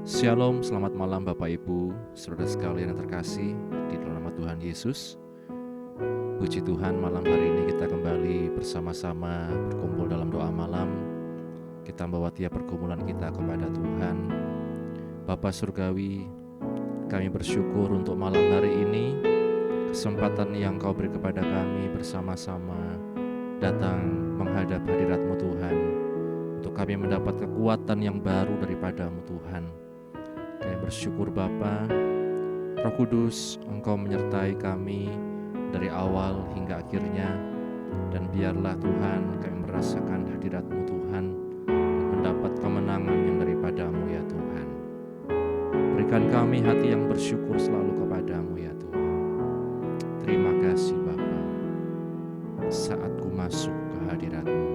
Shalom, selamat malam Bapak Ibu, saudara sekalian yang terkasih di dalam nama Tuhan Yesus. Puji Tuhan, malam hari ini kita kembali bersama-sama berkumpul dalam doa malam. Kita membawa tiap pergumulan kita kepada Tuhan. Bapa Surgawi, kami bersyukur untuk malam hari ini, kesempatan yang Kau beri kepada kami bersama-sama datang menghadap hadirat-Mu Tuhan, untuk kami mendapat kekuatan yang baru daripada-Mu Tuhan. Kami bersyukur Bapa, Roh Kudus, Engkau menyertai kami dari awal hingga akhirnya, dan biarlah Tuhan kami merasakan hadirat-Mu Tuhan dan mendapat kemenangan yang daripada-Mu ya Tuhan. Berikan kami hati yang bersyukur selalu kepada-Mu ya Tuhan. Terima kasih Bapa, saat ku masuk ke hadirat-Mu.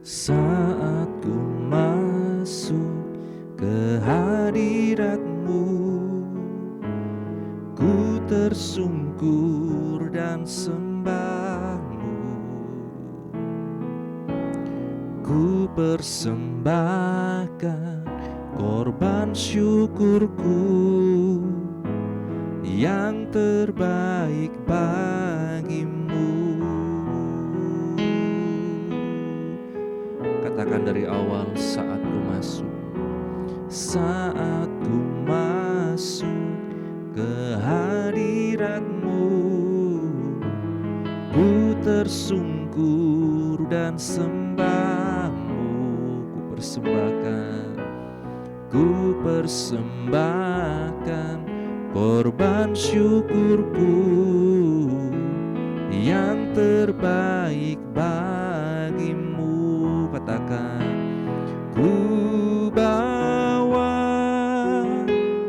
Saat ku masuk ke hadirat-Mu, ku tersungkur dan sembah-Mu. Ku persembahkan korban syukurku yang terbaik bagi-Mu. Katakan dari awal, saat ku masuk. Saat ku masuk ke hadirat-Mu, ku tersungkur dan sembah-Mu. Ku persembahkan korban syukurku yang terbaik bagi-Mu. Katakan, ku bawa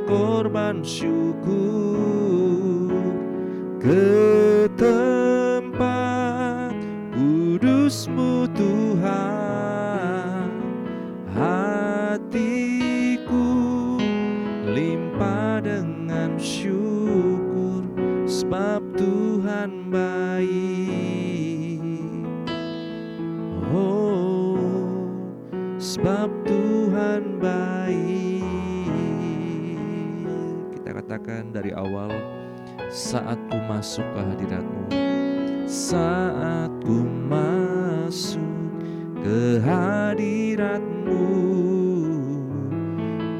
korban syukur ke tempat kudus-Mu Tuhan. Hatiku limpah dengan syukur, sebab Tuhan baik. Oh, sebab Tuhan baik. Kita katakan dari awal, saat ku masuk ke hadirat-Mu. Saat ku masuk ke hadirat-Mu,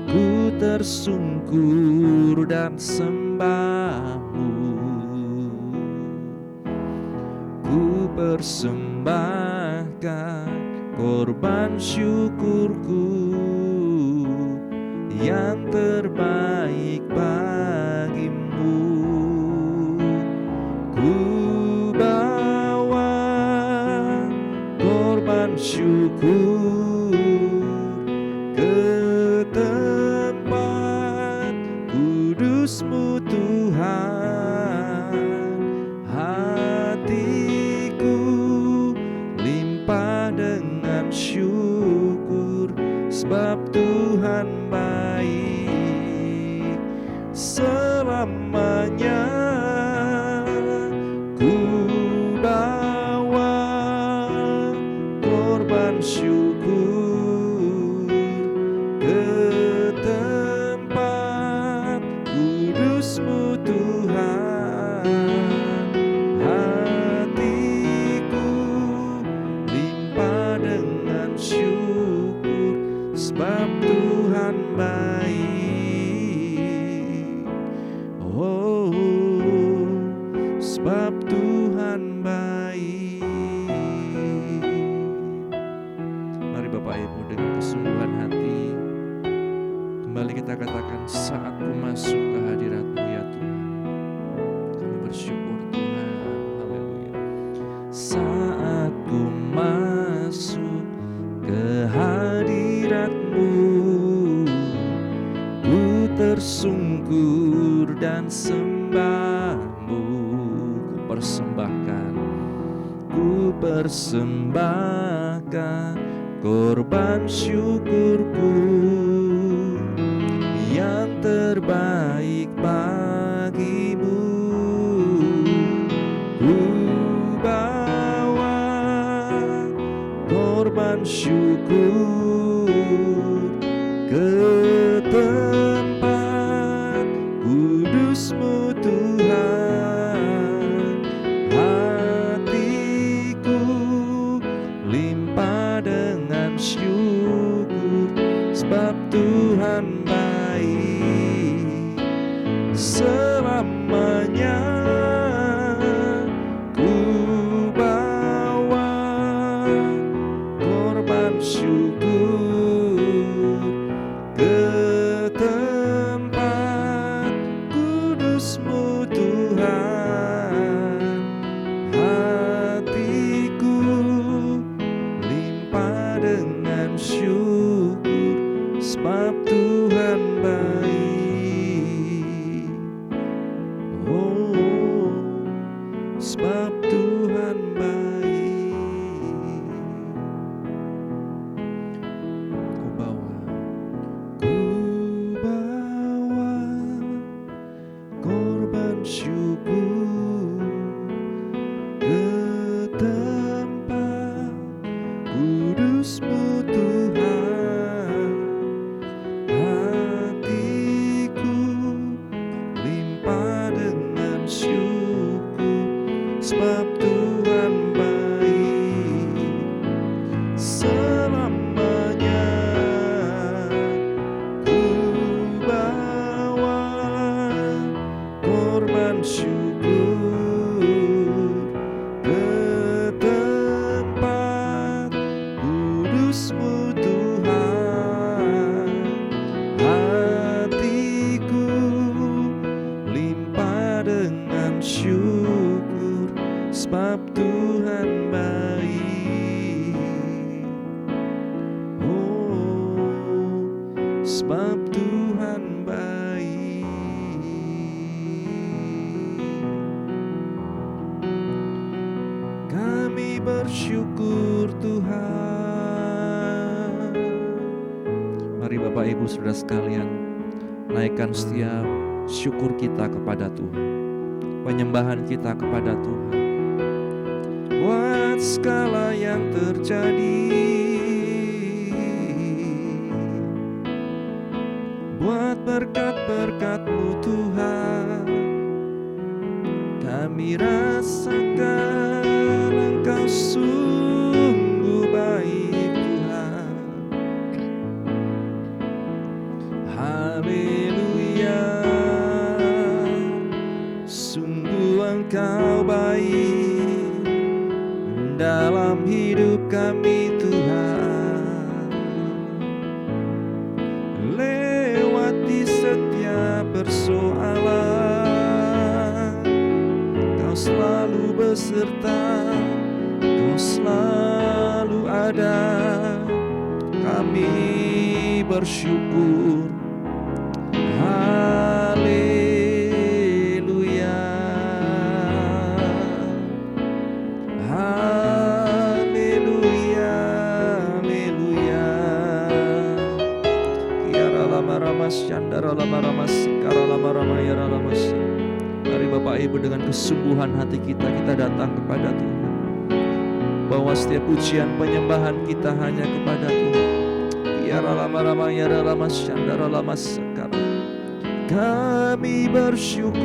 ku tersungkur dan sembah-Mu. Ku persembahkan korban syukurku yang terbaik bagi-Mu. Ku bawa korban syukur ke tempat kudus-Mu Tuhan. Hatiku limpah dengan syukur, sebab Tuhan baik. Selamanya ku bawa korban syukur ke tempat kudus-Mu Tuhan. Hatiku limpah dengan syukur, sebab Tuhan baik. Oh, sebab Tuhan baik. Mari Bapak Ibu dengan kesungguhan hati kembali kita katakan, saat ku masuk ke hadirat-Mu ya Tuhan. Kami bersyukur Tuhan, haleluya. Saat ku masuk ke hadirat-Mu, ku tersungkur dan sembah-Mu. Ku persembahkan korban syukurku yang terbaik bagi-Mu. Ku bawa korban syukur ke sebab Tuhan baik selamanya. Ku bawa korban syukur ke tempat kudus-Mu Tuhan. Hatiku limpah dengan syukur sebab Tuhan baik. Oh, sebab Tuhan baik. Ku bawa korban syukur ke tempat kudus-Mu Tuhan. Hatiku limpah dengan syukur sebab Tuhan baik selamanya. Ku bawa korban syukur ke tempat kudus-Mu Tuhan. Hatiku limpah dengan syukur sebab Tuhan baik. Oh, sebab Tuhan baik. Kami bersyukur Tuhan. Mari Bapak Ibu Saudara sekalian, naikkan setiap syukur kita kepada Tuhan, penyembahan kita kepada Tuhan. Buat segala yang terjadi, buat berkat-berkat-Mu Tuhan, kami rasakan Engkau sungguh baik Tuhan. Haleluya, sungguh Engkau baik dalam hidup kami Tuhan. Lewati setiap persoalan, Kau selalu beserta, Kau selalu ada. Kami bersyukur. Haleluya, haleluya, haleluya. Kiara lama ramas, candara lama ramas, kara lama rama yara lamas. Mari Bapak Ibu dengan kesungguhan hati kita datang kepada Tuhan. Bawa setiap pujian penyembahan kita hanya kepada Tuhan. Kiara lama rama yara lamas, candara lamas sekara. Kami bersyukur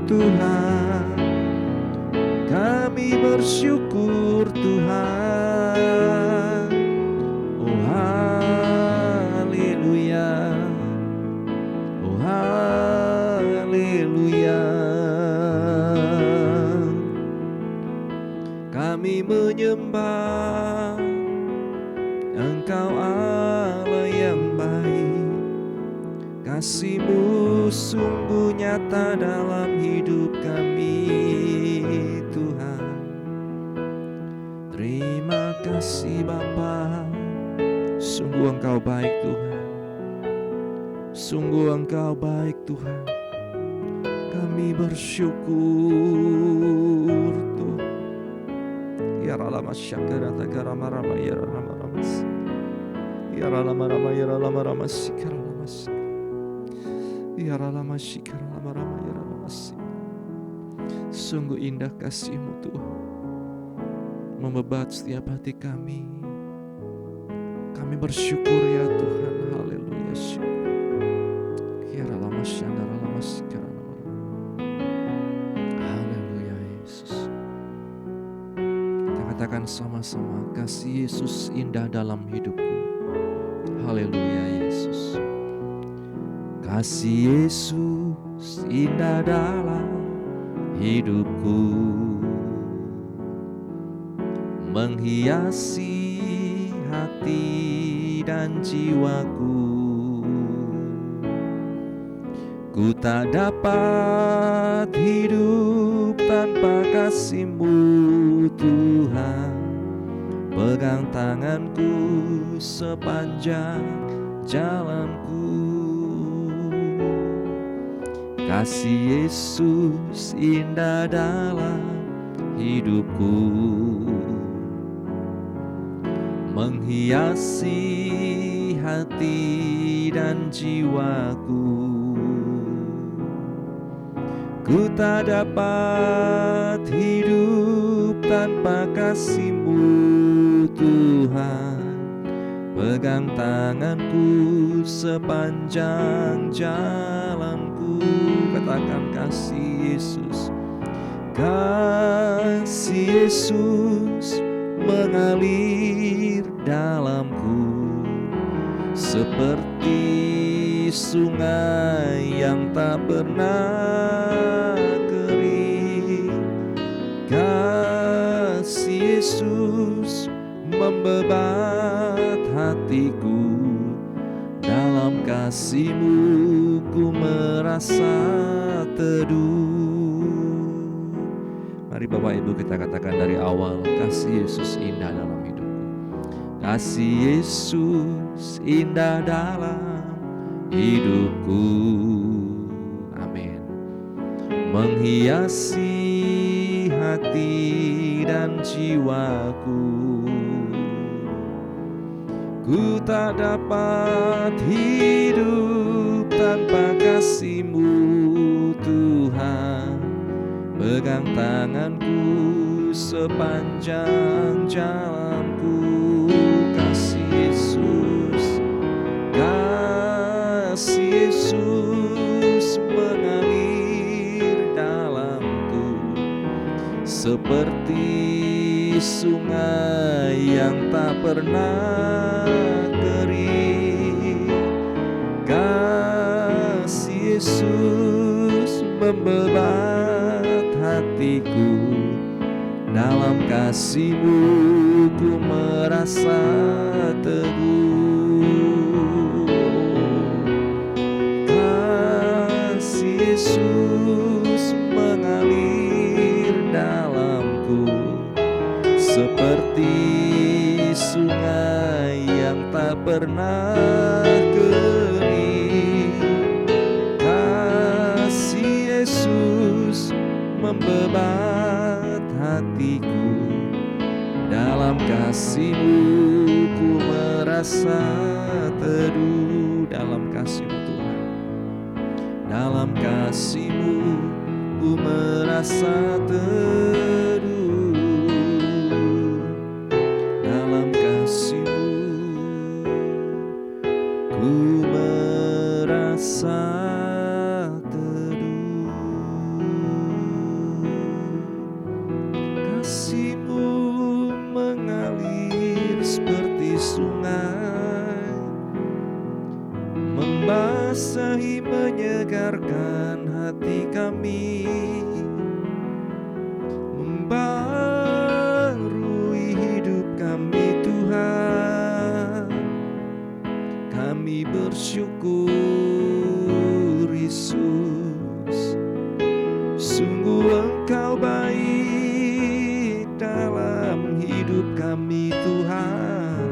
Tuhan, kami bersyukur Tuhan. Oh haleluya, oh haleluya. Kami menyembah Engkau Allah yang baik. Kasih-Mu sungguh nyata dalam hidup kami Tuhan. Terima kasih Bapa, sungguh Engkau baik Tuhan. Sungguh Engkau baik Tuhan. Kami bersyukur Tuhan. Ya ralama syakara takarama rama ya rama ramas. Ya ralama rama ya ralama ramas sikara ramas. Ya ralama sikara rama rama ya ramas. Sungguh indah kasih-Mu Tuhan, membebat setiap hati kami. Kami bersyukur ya Tuhan. Haleluya. Ya ralama syandara rama sikara rama. Haleluya Yesus. Kita katakan sama-sama, kasih Yesus indah dalam hidupku. Haleluya Yesus. Kasih Yesus indah dalam hidupku, menghiasi hati dan jiwaku. Ku tak dapat hidup tanpa kasih-Mu Tuhan. Pegang tanganku sepanjang jalanku. Kasih Yesus indah dalam hidupku, menghiasi hati dan jiwaku. Ku tak dapat hidup tanpa kasih-Mu Tuhan. Pegang tanganku sepanjang jalanku. Katakan kasih Yesus. Kasih Yesus mengalir dalamku, seperti sungai yang tak pernah kering. Kasih Yesus membebat hatiku, dalam kasih-Mu ku merasa teduh. Mari Bapak Ibu kita katakan dari awal, kasih Yesus indah dalam hidupku. Kasih Yesus indah dalam hidupku. Amin. Menghiasi hati dan jiwaku. Ku tak dapat hidup tanpa kasih-Mu Tuhan. Pegang tanganku sepanjang jalanku. Kasih Yesus, kasih Yesus mengalir dalamku, seperti sungai yang tak pernah kering. Kasih Yesus membebat hatiku, dalam kasih-Mu ku merasa teguh. Kasih Yesus mengalir dalamku, seperti sungai yang tak pernah kering. Kasih Yesus membebat hatiku, dalam kasih-Mu ku merasa teduh. Dalam kasih-Mu Tuhan, dalam kasih-Mu ku merasa teduh. Dalam kasih-Mu ku merasa teduh. Kasih-Mu mengalir seperti sungai, membasahi menyegarkan hati kami, membarui hidup kami Tuhan. Kami bersyukur Yesus, sungguh Engkau baik dalam hidup kami Tuhan.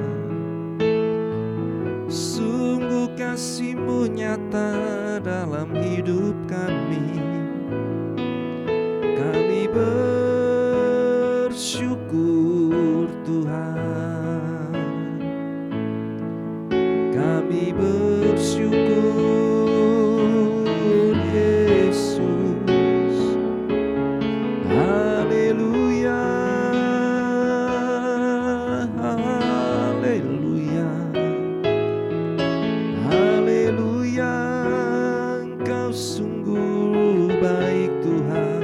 Sungguh kasih-Mu nyata dalam hidup kami. Kami bersyukur Tuhan. Kami bersyukur Yesus. Haleluya, haleluya, haleluya. Engkau sungguh baik Tuhan.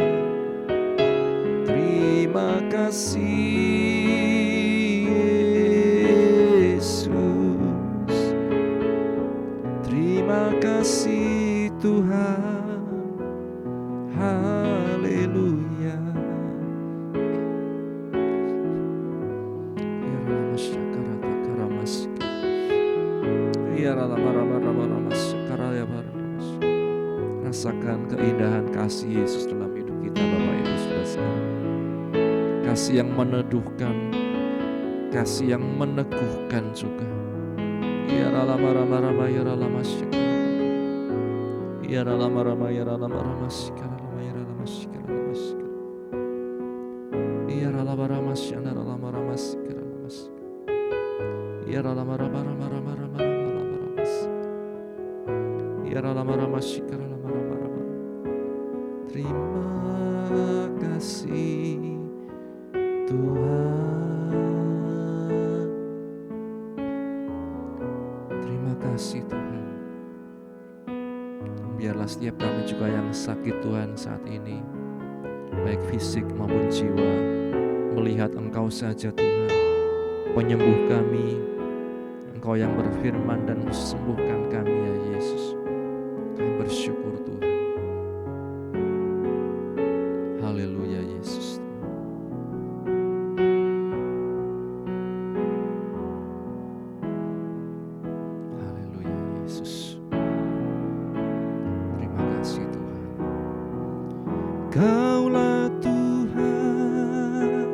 Terima kasih Yesus. Terima kasih Tuhan. Haleluya. Ya Rama Syakarata Karamas. Ya Rama Syakaraya Baramas. Rasakan keindahan kasih Yesus dalam hidup kita, Bapak Ibu Saudara sekalian. Kasih yang meneduhkan, kasih yang meneguhkan juga. Ya Rama ya Rama Syakarata. Ya Rama ya Rama Syakarata ya Rama Syakarata. Ya Rama Syakarata Rama Syakarata. Ya Rama Ya Rama Syakarata. Terima kasih Tuhan. Terima kasih Tuhan. Biarlah setiap kami juga yang sakit Tuhan saat ini, baik fisik maupun jiwa, melihat Engkau saja Tuhan, penyembuh kami. Engkau yang berfirman dan sembuhkan kami ya Yesus. Kami bersyukur Tuhan. Haleluya Yesus. Haleluya Yesus. Terima kasih Tuhan. Kaulah Tuhan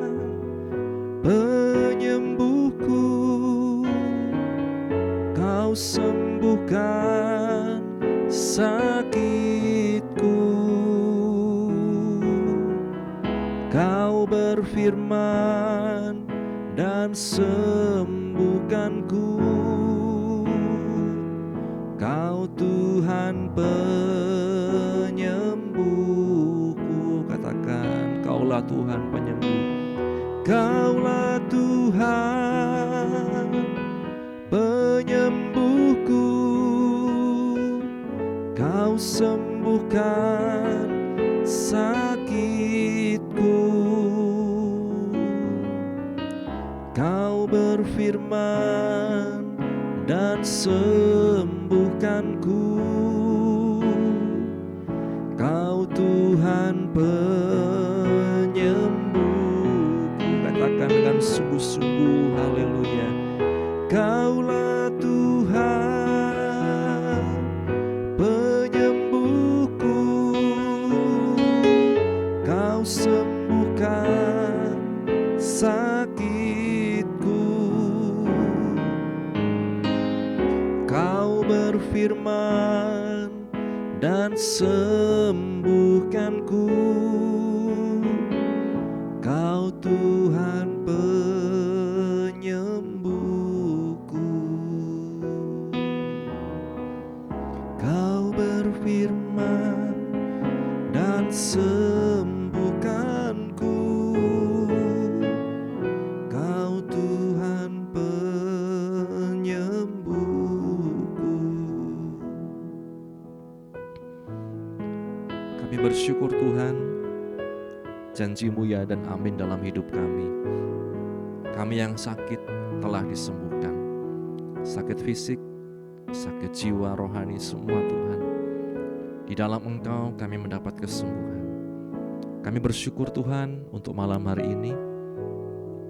penyembuhku. Kau sembuhkan sakitku. Kau berfirman dan sembuhkanku. Kau Tuhan penyembuhku. Katakan, Kaulah Tuhan penyembuh. Kaulah Tuhan penyembuhku. Kau sembuhkan sakitku. Kau berfirman dan sembuhkanku. Kau Tuhan penyembuhku. Katakan dengan sungguh-sungguh, haleluya. Kaulah Tuhan penyembuhku. Kau sembuhkan sakitku. Kau berfirman dan sembuhkanku. Kau Tuhan penyembuhku. Kau berfirman dan sembuhkanku. Kau Tuhan penyembuhku. Kami bersyukur Tuhan, janji-Mu ya dan amin dalam hidup kami. Kami yang sakit telah disembuhkan. Sakit fisik, sakit jiwa, rohani, semua Tuhan. Di dalam Engkau kami mendapat kesembuhan. Kami bersyukur Tuhan untuk malam hari ini.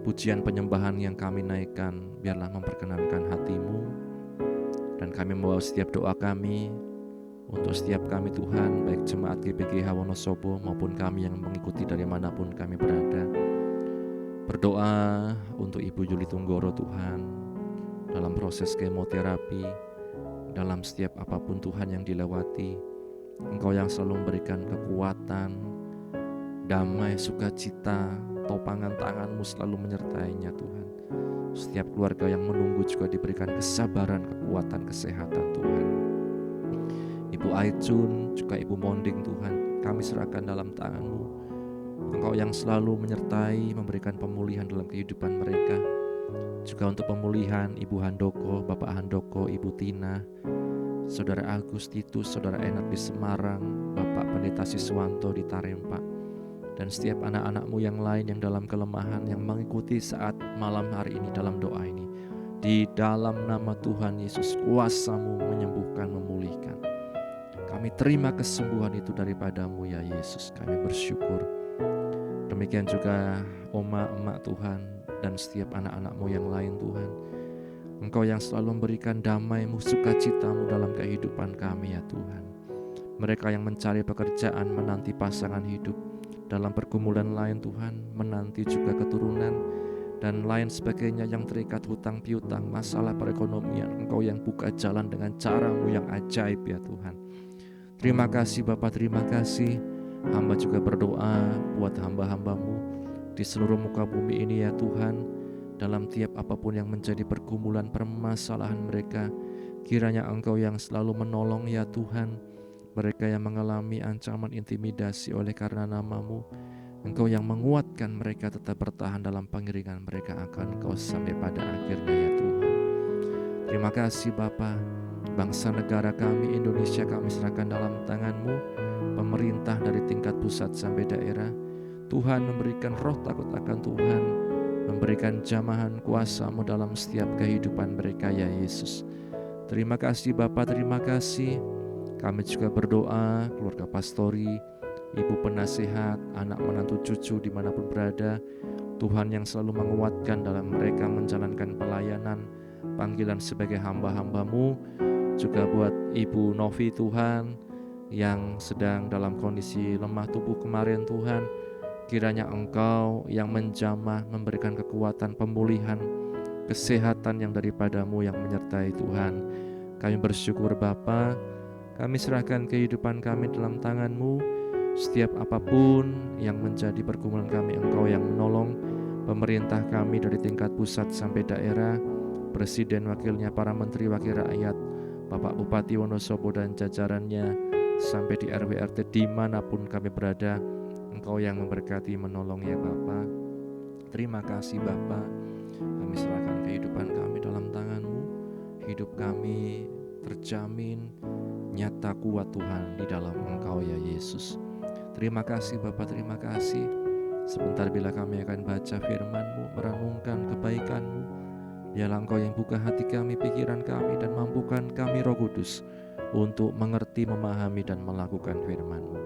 Pujian penyembahan yang kami naikkan biarlah memperkenankan hati-Mu. Dan kami membawa setiap doa kami untuk setiap kami Tuhan, baik jemaat GPGH Wonosobo maupun kami yang mengikuti dari manapun kami berada. Berdoa untuk Ibu Yuli Tunggoro Tuhan, dalam proses kemoterapi, dalam setiap apapun Tuhan yang dilewati. Engkau yang selalu memberikan kekuatan, damai, sukacita, topangan tangan-Mu selalu menyertainya Tuhan. Setiap keluarga yang menunggu juga diberikan kesabaran, kekuatan, kesehatan Tuhan. Ibu Aicun, juga Ibu Monding Tuhan, kami serahkan dalam tangan-Mu. Engkau yang selalu menyertai, memberikan pemulihan dalam kehidupan mereka. Juga untuk pemulihan Ibu Handoko, Bapak Handoko, Ibu Tina, Saudara Agus Titus, Saudara Enak di Semarang, Bapak Pendeta Siswanto di Tarempa, dan setiap anak-anak-Mu yang lain yang dalam kelemahan, yang mengikuti saat malam hari ini dalam doa ini. Di dalam nama Tuhan Yesus, kuasa-Mu menyembuhkan, memulihkan. Kami terima kesembuhan itu daripadamu ya Yesus. Kami bersyukur. Demikian juga oma, emak Tuhan, dan setiap anak-anak-Mu yang lain Tuhan. Engkau yang selalu memberikan damai-Mu, sukacita-Mu dalam kehidupan kami ya Tuhan. Mereka yang mencari pekerjaan, menanti pasangan hidup, dalam pergumulan lain Tuhan, menanti juga keturunan, dan lain sebagainya yang terikat hutang piutang, masalah perekonomian. Engkau yang buka jalan dengan cara-Mu yang ajaib ya Tuhan. Terima kasih Bapa, terima kasih. Hamba juga berdoa buat hamba-hamba-Mu di seluruh muka bumi ini ya Tuhan. Dalam tiap apapun yang menjadi pergumulan permasalahan mereka, kiranya Engkau yang selalu menolong ya Tuhan. Mereka yang mengalami ancaman intimidasi oleh karena nama-Mu, Engkau yang menguatkan mereka tetap bertahan dalam pengiringan mereka akan Engkau sampai pada akhirnya ya Tuhan. Terima kasih Bapa. Bangsa negara kami Indonesia kami serahkan dalam tangan-Mu. Pemerintah dari tingkat pusat sampai daerah, Tuhan memberikan roh takut akan Tuhan, memberikan jamahan kuasa-Mu dalam setiap kehidupan mereka ya Yesus. Terima kasih Bapa, terima kasih. Kami juga berdoa keluarga pastori, ibu penasehat, anak menantu cucu dimanapun berada, Tuhan yang selalu menguatkan dalam mereka menjalankan pelayanan, panggilan sebagai hamba-hamba-Mu. Juga buat Ibu Novi Tuhan, yang sedang dalam kondisi lemah tubuh kemarin Tuhan, kiranya Engkau yang menjamah, memberikan kekuatan, pemulihan, kesehatan yang daripada-Mu yang menyertai Tuhan. Kami bersyukur Bapa, kami serahkan kehidupan kami dalam tangan-Mu. Setiap apapun yang menjadi pergumulan kami, Engkau yang menolong. Pemerintah kami dari tingkat pusat sampai daerah, presiden, wakilnya, para menteri, wakil rakyat, Bapak Bupati Wonosobo dan jajarannya, sampai di RW RT dimanapun kami berada, Engkau yang memberkati, menolong ya Bapa. Terima kasih Bapa. Kami serahkan kehidupan kami dalam tangan-Mu. Hidup kami terjamin, nyata, kuat Tuhan di dalam Engkau ya Yesus. Terima kasih Bapa, terima kasih. Sebentar bila kami akan baca firman-Mu, merenungkan kebaikan-Mu, biarlah Engkau yang buka hati kami, pikiran kami, dan mampukan kami Roh Kudus untuk mengerti, memahami, dan melakukan firman-Mu.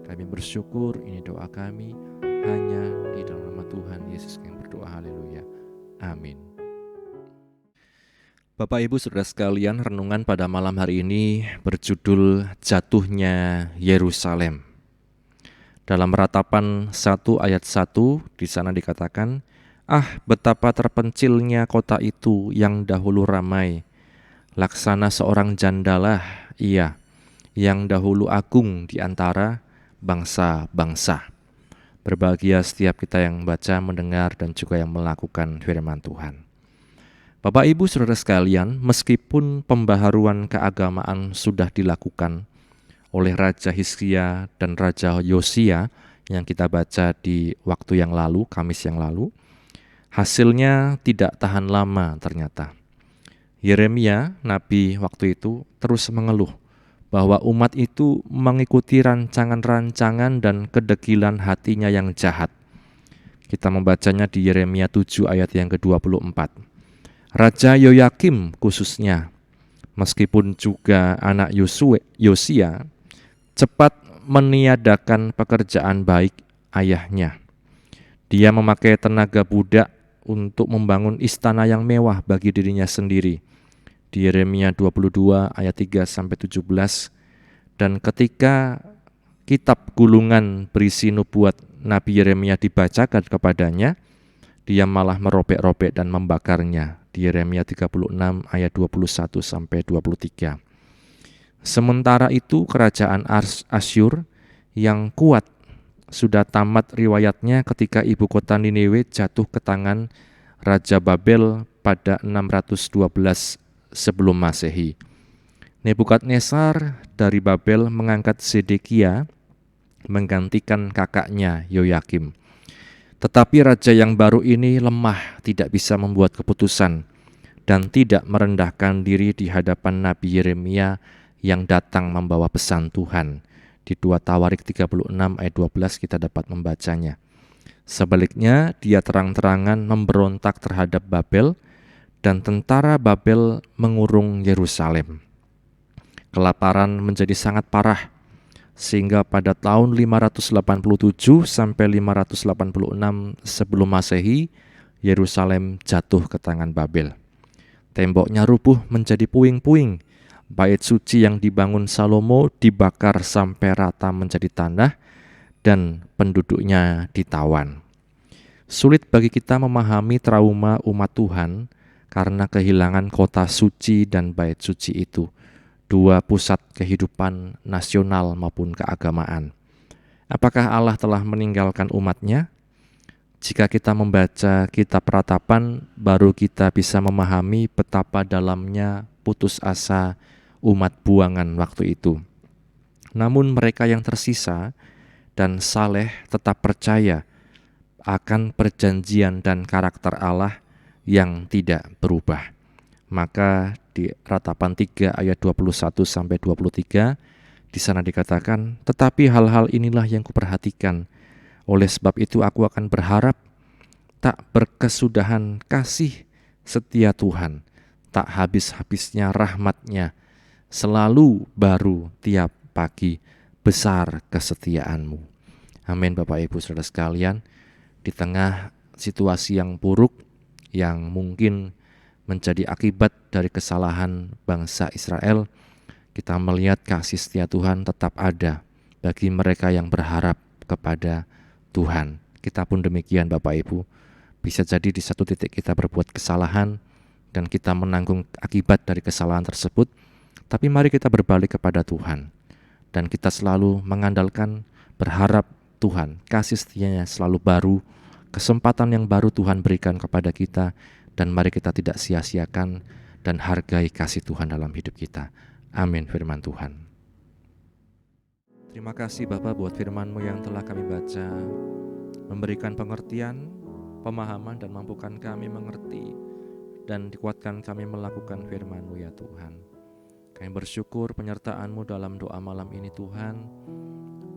Kami bersyukur, ini doa kami hanya di dalam nama Tuhan Yesus yang berdoa, haleluya, amin. Bapak Ibu Saudara sekalian, renungan pada malam hari ini berjudul Jatuhnya Yerusalem. Dalam Ratapan 1 ayat 1 di sana dikatakan, "Ah, betapa terpencilnya kota itu yang dahulu ramai, laksana seorang jandalah ia, yang dahulu agung di antara bangsa-bangsa." Berbahagia setiap kita yang membaca, mendengar, dan juga yang melakukan firman Tuhan. Bapak Ibu Saudara sekalian, meskipun pembaharuan keagamaan sudah dilakukan oleh Raja Hizkia dan Raja Yosia yang kita baca di waktu yang lalu, Kamis yang lalu, hasilnya tidak tahan lama ternyata. Yeremia, nabi waktu itu, terus mengeluh bahwa umat itu mengikuti rancangan-rancangan dan kedegilan hatinya yang jahat. Kita membacanya di Yeremia 7 ayat yang ke-24. Raja Yoyakim khususnya, meskipun juga anak Yosia, cepat meniadakan pekerjaan baik ayahnya. Dia memakai tenaga budak untuk membangun istana yang mewah bagi dirinya sendiri. Di Yeremia 22 ayat 3-17, dan ketika kitab gulungan berisi nubuat Nabi Yeremia dibacakan kepadanya, dia malah merobek-robek dan membakarnya. Di Yeremia 36 ayat 21-23. Sementara itu kerajaan Asyur yang kuat sudah tamat riwayatnya ketika ibu kota Niniwe jatuh ke tangan Raja Babel pada 612 sebelum Masehi. Nebukadnezar dari Babel mengangkat Zedekia menggantikan kakaknya Yoyakim. Tetapi raja yang baru ini lemah, tidak bisa membuat keputusan, dan tidak merendahkan diri di hadapan Nabi Yeremia yang datang membawa pesan Tuhan. Di 2 Tawarik 36 ayat 12 kita dapat membacanya. Sebaliknya, dia terang-terangan memberontak terhadap Babel dan tentara Babel mengurung Yerusalem. Kelaparan menjadi sangat parah, sehingga pada tahun 587 sampai 586 sebelum Masehi, Yerusalem jatuh ke tangan Babel. Temboknya rubuh menjadi puing-puing. Bait suci yang dibangun Salomo dibakar sampai rata menjadi tanah, dan penduduknya ditawan. Sulit bagi kita memahami trauma umat Tuhan karena kehilangan kota suci dan bait suci itu, dua pusat kehidupan nasional maupun keagamaan. Apakah Allah telah meninggalkan umatnya? Jika kita membaca kitab Ratapan, baru kita bisa memahami betapa dalamnya putus asa umat buangan waktu itu. Namun mereka yang tersisa dan saleh tetap percaya akan perjanjian dan karakter Allah yang tidak berubah. Maka di Ratapan 3 ayat 21 sampai 23 di sana dikatakan, "Tetapi hal-hal inilah yang kuperhatikan. Oleh sebab itu aku akan berharap tak berkesudahan kasih setia Tuhan, tak habis-habisnya rahmat-Nya, selalu baru tiap pagi, besar kesetiaan-Mu." Amin. Bapak Ibu Saudara sekalian, di tengah situasi yang buruk yang mungkin menjadi akibat dari kesalahan bangsa Israel, kita melihat kasih setia Tuhan tetap ada bagi mereka yang berharap kepada Tuhan. Kita pun demikian Bapak Ibu. Bisa jadi di satu titik kita berbuat kesalahan dan kita menanggung akibat dari kesalahan tersebut, tapi mari kita berbalik kepada Tuhan dan kita selalu mengandalkan, berharap Tuhan, kasih setianya selalu baru, kesempatan yang baru Tuhan berikan kepada kita, dan mari kita tidak sia-siakan dan hargai kasih Tuhan dalam hidup kita. Amin. Firman Tuhan. Terima kasih Bapak buat firman-Mu yang telah kami baca, memberikan pengertian, pemahaman, dan mampukan kami mengerti dan dikuatkan kami melakukan firman-Mu ya Tuhan. Kami bersyukur penyertaan-Mu dalam doa malam ini Tuhan,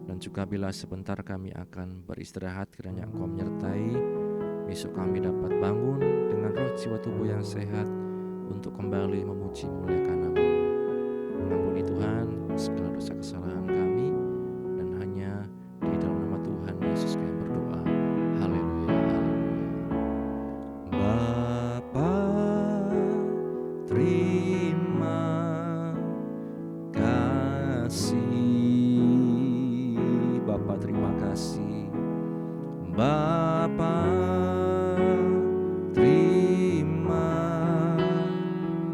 dan juga bila sebentar kami akan beristirahat, kiranya Engkau menyertai, besok kami dapat bangun dengan roh jiwa tubuh yang sehat untuk kembali memuji muliakan nama-Mu. Mengampuni Tuhan segala dosa kesalahan kami, dan hanya di dalam nama Tuhan Yesus kami berdoa. Haleluya, haleluya. Bapa, terima kasih. Bapa, terima kasih. Bapa, terima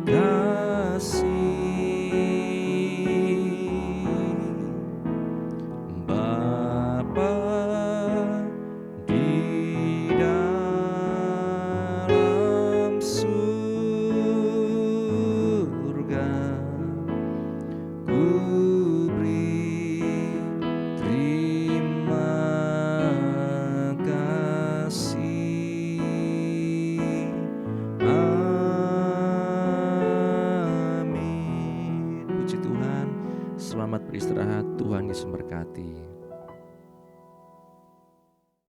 kasih. Bapa di dalam surga, ku beri terima kasih. Amin. Puji Tuhan. Selamat beristirahat. Tuhan Yesus memberkati.